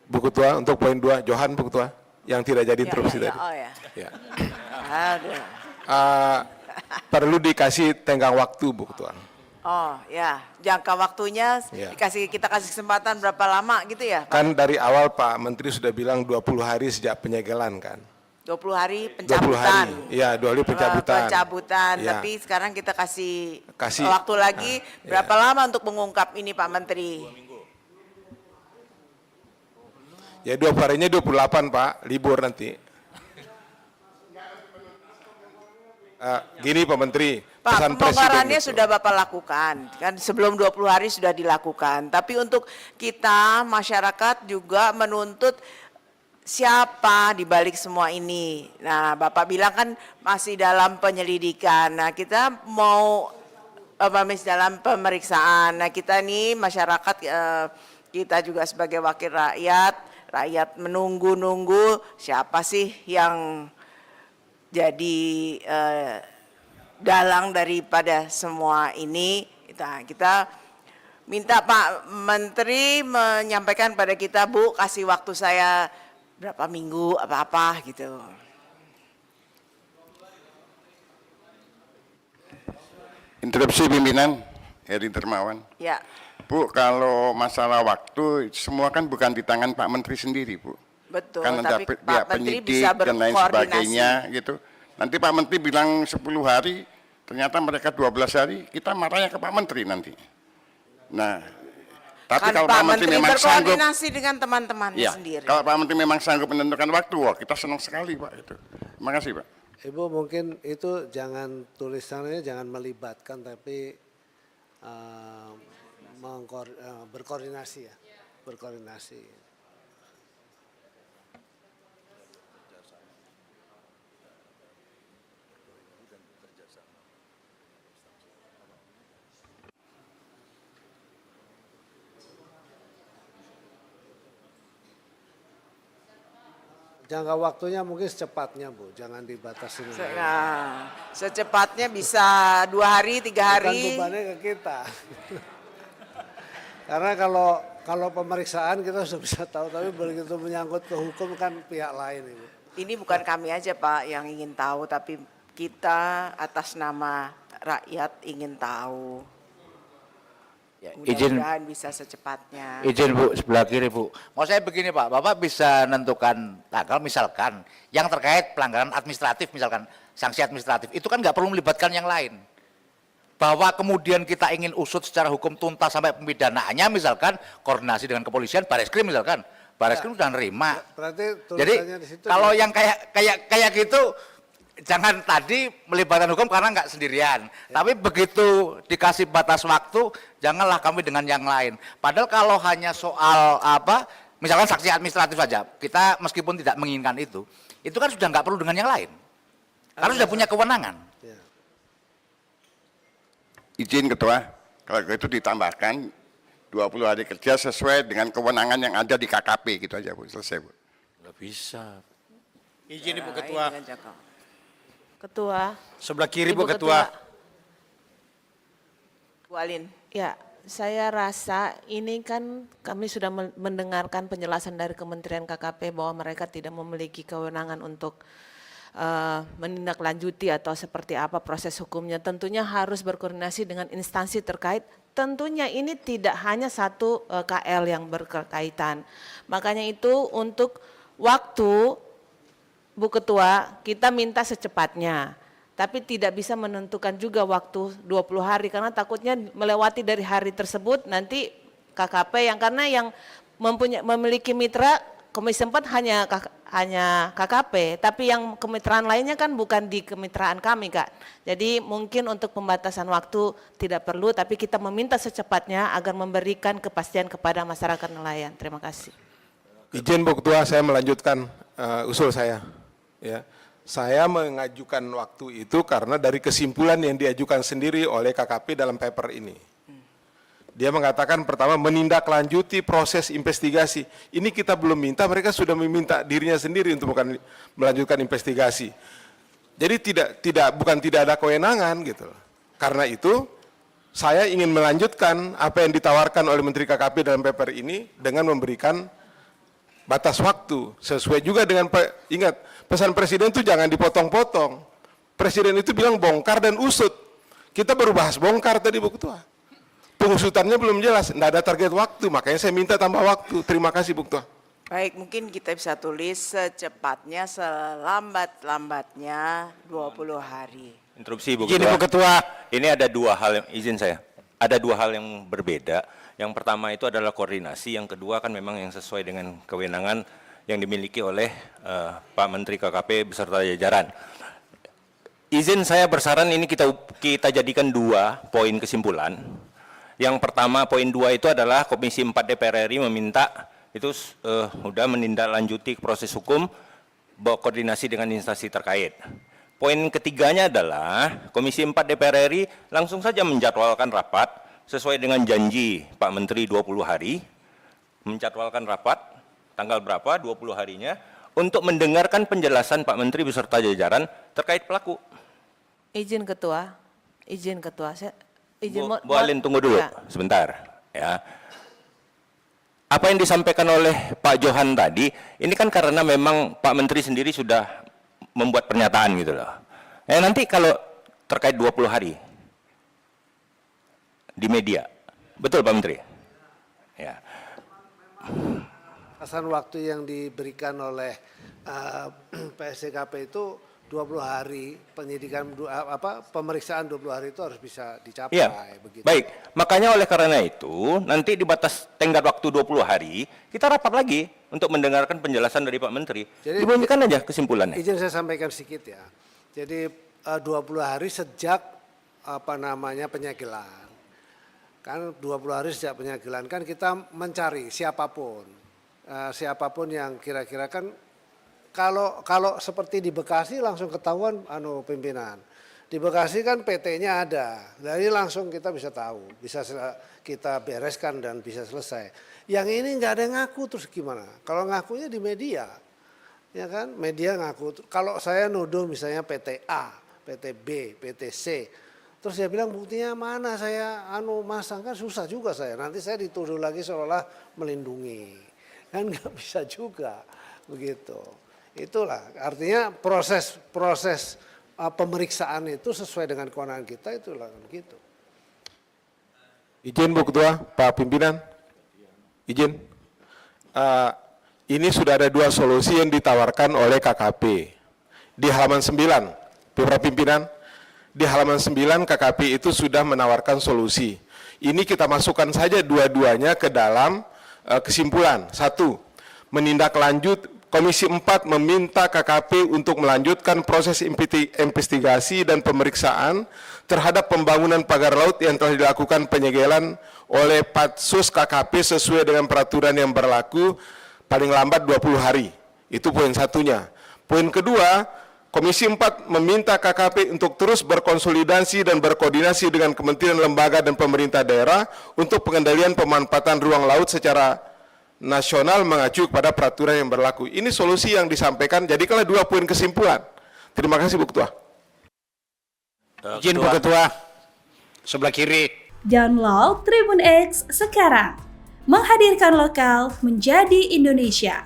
Bu Ketua, untuk poin 2, Johan Bu Ketua, yang tidak jadi interupsi tadi. Oh ya. Ya. Aduh. Perlu dikasih tenggang waktu Bu Ketua. Oh ya, jangka waktunya Ya. kita kasih kesempatan berapa lama gitu ya, Pak? Kan dari awal Pak Menteri sudah bilang 20 hari sejak penyegelan kan. 20 hari 20 pencabutan. hari, iya 20 hari pencabutan. Pencabutan, Ya. tapi sekarang kita kasih Kasih, waktu lagi berapa ya. lama untuk mengungkap ini Pak Menteri? Ya 20 harinya 28 Pak, libur nanti. Gini Pak Menteri, Pak, pesan Presiden pembongkarannya itu. sudah Bapak lakukan, kan sebelum 20 hari sudah dilakukan. Tapi untuk kita, masyarakat juga menuntut siapa di balik semua ini. Nah, Bapak bilang kan masih dalam penyelidikan. Nah, kita mau masih dalam pemeriksaan. Nah, kita nih masyarakat, kita juga sebagai wakil rakyat menunggu-nunggu siapa sih yang jadi dalang daripada semua ini. Kita minta Pak Menteri menyampaikan pada kita, Bu, kasih waktu saya berapa minggu apa-apa gitu. Interupsi pimpinan, Heri Dermawan. Ya. Bu, kalau masalah waktu semua kan bukan di tangan Pak Menteri sendiri, Bu. Betul, Kan ada tapi pihak Pak Menteri penyidik bisa dan lain berkoordinasi. sebagainya gitu. Nanti Pak Menteri bilang 10 hari, ternyata mereka 12 hari, kita marahnya ke Pak Menteri nanti. Nah, tapi Kan kalau Pak Pak Menteri memang sanggup, berkoordinasi dengan teman-temannya ya, sendiri. kalau Pak Menteri memang sanggup menentukan waktu, wah kita senang sekali Pak itu. Terima kasih Pak. Ibu mungkin itu jangan tulisannya jangan melibatkan tapi berkoordinasi ya, berkoordinasi. Jangka waktunya mungkin secepatnya Bu, jangan dibatasi. Nah, secepatnya bisa 2 hari, 3 hari. Bukan bebannya ke kita. Karena kalau pemeriksaan kita sudah bisa tahu, tapi begitu menyangkut ke hukum kan pihak lain Ibu. Ini bukan kami aja Pak yang ingin tahu, tapi kita atas nama rakyat ingin tahu. Ya, izin Mudah-mudahan bisa secepatnya. izin Bu, sebelah kiri Bu. Mau saya begini Pak, Bapak bisa menentukan tanggal misalkan yang terkait pelanggaran administratif, misalkan sanksi administratif, itu kan nggak perlu melibatkan yang lain. Bahwa kemudian kita ingin usut secara hukum tuntas sampai pemidanaannya, misalkan koordinasi dengan kepolisian, Bareskrim misalkan, Bareskrim sudah nerima. Berarti Jadi tulisannya di situ kalau ya. yang kayak gitu, jangan tadi melibatkan hukum karena nggak sendirian. Tapi begitu dikasih batas waktu, janganlah kami dengan yang lain. Padahal kalau hanya soal apa, misalkan sanksi administratif saja, kita meskipun tidak menginginkan itu kan sudah nggak perlu dengan yang lain. Karena sudah punya kewenangan. Ya. Izin Ketua, kalau itu ditambahkan 20 hari kerja sesuai dengan kewenangan yang ada di KKP gitu aja Bu, selesai Bu. Nggak bisa. Izin Ibu Nah, Ketua. ini kan Joko. Ketua. Sebelah kiri Ibu Bu Ketua. Bu Alin. Ya, saya rasa ini kan kami sudah mendengarkan penjelasan dari Kementerian KKP bahwa mereka tidak memiliki kewenangan untuk menindaklanjuti atau seperti apa proses hukumnya. Tentunya harus berkoordinasi dengan instansi terkait. Tentunya ini tidak hanya satu KL yang berkaitan. Makanya itu untuk waktu Bu Ketua, kita minta secepatnya. Tapi tidak bisa menentukan juga waktu 20 hari karena takutnya melewati dari hari tersebut nanti KKP yang karena yang memiliki mitra Komisi 4 hanya KKP, tapi yang kemitraan lainnya kan bukan di kemitraan kami Kak. Jadi mungkin untuk pembatasan waktu tidak perlu, tapi kita meminta secepatnya agar memberikan kepastian kepada masyarakat nelayan. Terima kasih. Izin Bu Ketua, saya melanjutkan usul saya. Ya, saya mengajukan waktu itu karena dari kesimpulan yang diajukan sendiri oleh KKP dalam paper ini. Dia mengatakan pertama menindaklanjuti proses investigasi. Ini kita belum minta, mereka sudah meminta dirinya sendiri untuk melanjutkan investigasi. Jadi bukan tidak ada kewenangan gitu. Karena itu saya ingin melanjutkan apa yang ditawarkan oleh Menteri KKP dalam paper ini dengan memberikan batas waktu sesuai juga dengan ingat pesan presiden itu jangan dipotong-potong. Presiden itu bilang bongkar dan usut. Kita baru bahas bongkar tadi Bu Ketua. Pengusutannya belum jelas, tidak ada target waktu, makanya saya minta tambah waktu. Terima kasih Bu Ketua. Baik, mungkin kita bisa tulis secepatnya, selambat-lambatnya 20 hari. Interupsi Bu Izin Ketua. Bu Ketua. Ini ada dua hal yang izin saya. Ada dua hal yang berbeda. Yang pertama itu adalah koordinasi, yang kedua kan memang yang sesuai dengan kewenangan yang dimiliki oleh Pak Menteri KKP beserta jajaran. Izin saya bersaran ini kita jadikan 2 poin kesimpulan. Yang pertama poin 2 itu adalah Komisi 4 DPR RI meminta itu sudah menindaklanjuti proses hukum koordinasi dengan instansi terkait. Poin ketiganya adalah Komisi 4 DPR RI langsung saja menjadwalkan rapat sesuai dengan janji Pak Menteri 20 hari, menjadwalkan rapat tanggal berapa 20 harinya untuk mendengarkan penjelasan Pak Menteri beserta jajaran terkait pelaku. Izin Ketua, saya izin Bu Alin tunggu dulu Ya. sebentar ya. Apa yang disampaikan oleh Pak Johan tadi, ini kan karena memang Pak Menteri sendiri sudah membuat pernyataan gitu loh. Nanti kalau terkait 20 hari di media, betul Pak Menteri? Ya. Batasan waktu yang diberikan oleh PSDKP itu 20 hari, penyidikan pemeriksaan 20 hari itu harus bisa dicapai. Iya, begitu. baik. Makanya oleh karena itu, nanti di batas tenggat waktu 20 hari, kita rapat lagi untuk mendengarkan penjelasan dari Pak Menteri. Jadi, dibunyikan aja kesimpulannya. Izin saya sampaikan sedikit ya. Jadi 20 hari sejak penyegelan. Kan 20 hari sejak penyegelan kan kita mencari siapapun. Siapapun yang kira-kira kan kalau seperti di Bekasi langsung ketahuan pimpinan. Di Bekasi kan PT-nya ada. Jadi langsung kita bisa tahu, bisa kita bereskan dan bisa selesai. Yang ini nggak ada yang ngaku terus gimana? Kalau ngakunya di media. Ya kan? Media ngaku. Kalau saya nuduh misalnya PT A, PT B, PT C. Terus dia bilang buktinya mana saya masang, kan susah juga saya. Nanti saya dituduh lagi seolah melindungi. Kan nggak bisa juga begitu. Itulah artinya proses pemeriksaan itu sesuai dengan kewenangan kita, itulah begitu. Izin Bu Ketua, Pak Pimpinan. Izin. Ini sudah ada 2 solusi yang ditawarkan oleh KKP. Di halaman 9, Para Pimpinan, di halaman 9 KKP itu sudah menawarkan solusi. Ini kita masukkan saja dua-duanya ke dalam kesimpulan. 1, menindaklanjut Komisi 4 meminta KKP untuk melanjutkan proses investigasi dan pemeriksaan terhadap pembangunan pagar laut yang telah dilakukan penyegelan oleh Patsus KKP sesuai dengan peraturan yang berlaku paling lambat 20 hari. Itu poin satunya. Poin kedua, Komisi 4 meminta KKP untuk terus berkonsolidasi dan berkoordinasi dengan kementerian, lembaga, dan pemerintah daerah untuk pengendalian pemanfaatan ruang laut secara nasional mengacu kepada peraturan yang berlaku. Ini solusi yang disampaikan, jadikanlah 2 poin kesimpulan. Terima kasih Bu Ketua. Izin Bu Ketua. Sebelah kiri. Download Tribun X sekarang. Menghadirkan lokal menjadi Indonesia.